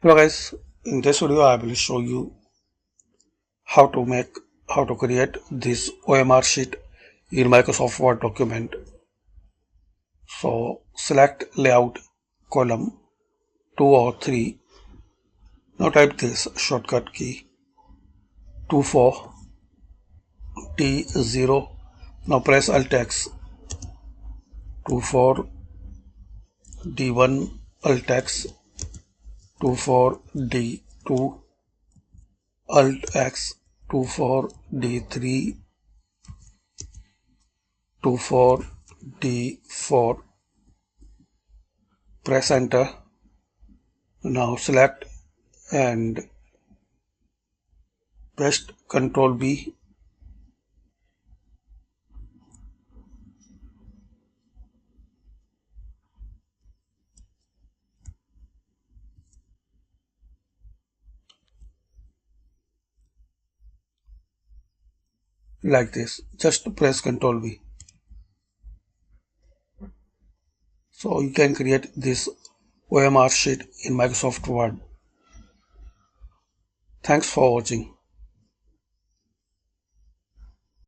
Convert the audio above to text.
Hello guys, in this video I will show you how to create this OMR sheet in Microsoft Word document. So select layout column 2 or 3. Now type this shortcut key 24 D0. Now press Alt X 24 D1 Alt X 24 D2 Alt X 24 D3 24 D4. Press enter. Now select and paste Ctrl B. Like this. Just press Ctrl V. So you can create this OMR sheet in Microsoft Word. Thanks for watching.